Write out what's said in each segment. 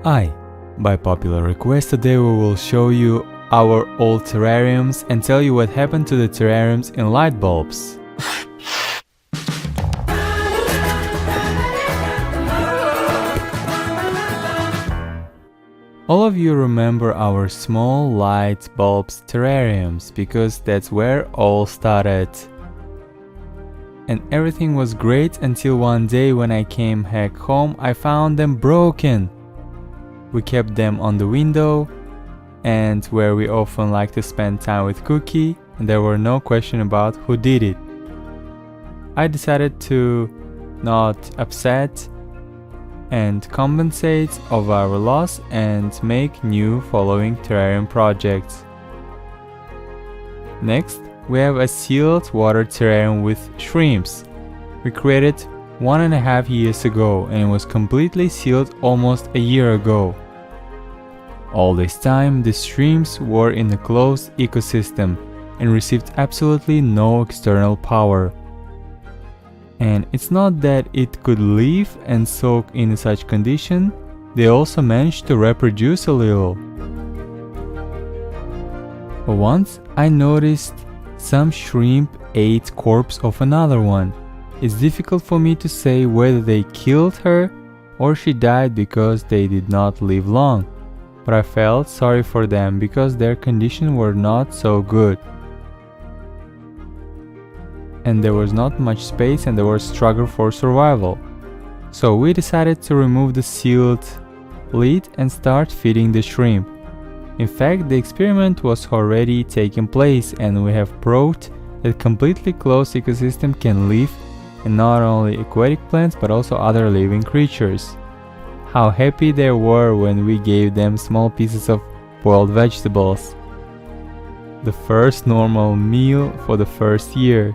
Hi! By popular request, today we will show you our old terrariums and tell you what happened to the terrariums in light bulbs. All of you remember our small light bulbs terrariums because that's where all started. And everything was great until one day when I came back home, I found them broken. We kept them on the window and where we often like to spend time with Cookie, and there were no question about who did it. I decided to not upset and compensate of our loss and make new following terrarium projects. Next, we have a sealed water terrarium with shrimps. We created 1.5 years ago and it was completely sealed almost a year ago. All this time, the shrimps were in a closed ecosystem and received absolutely no external power. And it's not that it could live and soak in such condition, they also managed to reproduce a little. But once I noticed some shrimp ate corpse of another one. It's difficult for me to say whether they killed her or she died because they did not live long. But I felt sorry for them because their conditions were not so good. And there was not much space and there was struggle for survival. So we decided to remove the sealed lid and start feeding the shrimp. In fact, the experiment was already taking place and we have proved that completely closed ecosystem can live in not only aquatic plants but also other living creatures. How happy they were when we gave them small pieces of boiled vegetables. The first normal meal for the first year.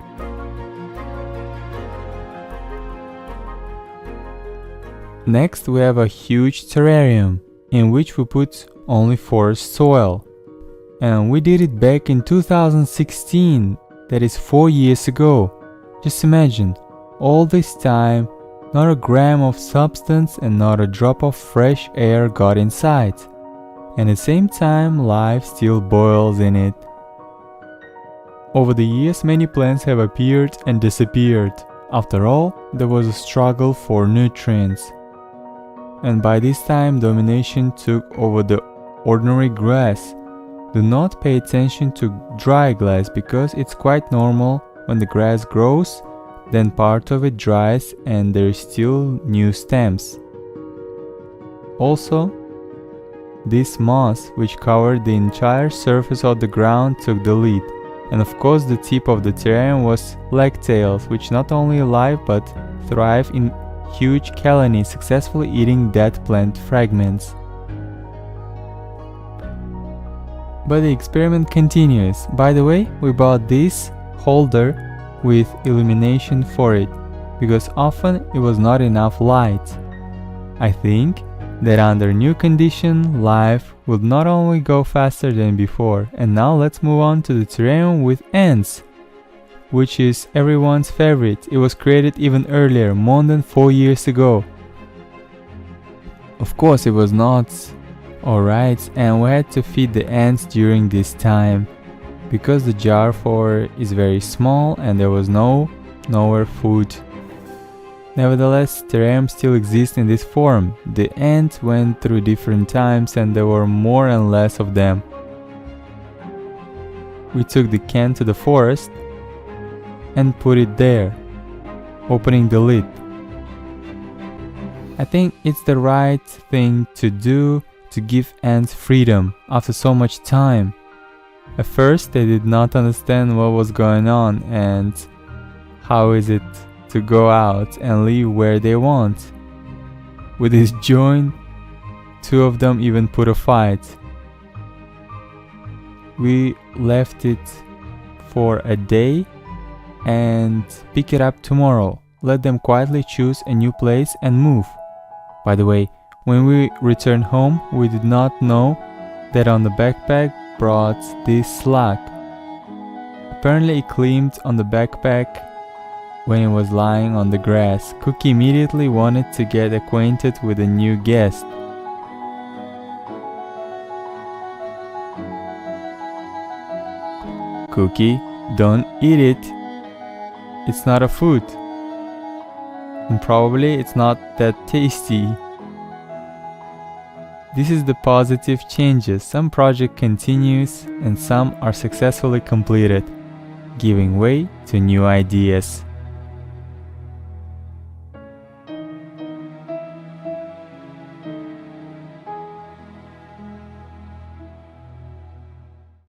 Next, we have a huge terrarium in which we put only forest soil. And we did it back in 2016, that is 4 years ago. Just imagine, all this time, not a gram of substance and not a drop of fresh air got inside. And at the same time, life still boils in it. Over the years, many plants have appeared and disappeared. After all, there was a struggle for nutrients. And by this time, domination took over the ordinary grass. Do not pay attention to dry grass because it's quite normal when the grass grows, then part of it dries and there is still new stems. Also, this moss which covered the entire surface of the ground took the lead. And of course the tip of the terrarium was legtails, which not only live but thrive in huge colonies, successfully eating dead plant fragments. But the experiment continues. By the way, we bought this holder with illumination for it, because often it was not enough light. I think that under new condition, life would not only go faster than before. And now let's move on to the terrarium with ants, which is everyone's favorite. It was created even earlier, more than 4 years ago. Of course it was not alright, and we had to feed the ants during this time because the jar for it is very small and there was nowhere food. Nevertheless, terrarium still exists in this form. The ants went through different times and there were more and less of them. We took the can to the forest and put it there, opening the lid. I think it's the right thing to do to give ants freedom after so much time. At first they did not understand what was going on and how is it to go out and live where they want. With this joint, 2 of them even put a fight. We left it for a day and pick it up tomorrow. Let them quietly choose a new place and move. By the way, when we returned home, we did not know that on the backpack brought this slug. Apparently it climbed on the backpack when it was lying on the grass. Cookie immediately wanted to get acquainted with a new guest. cookie, don't eat it. It's not a food. And probably it's not that tasty. This is the positive changes. Some project continues and some are successfully completed, giving way to new ideas.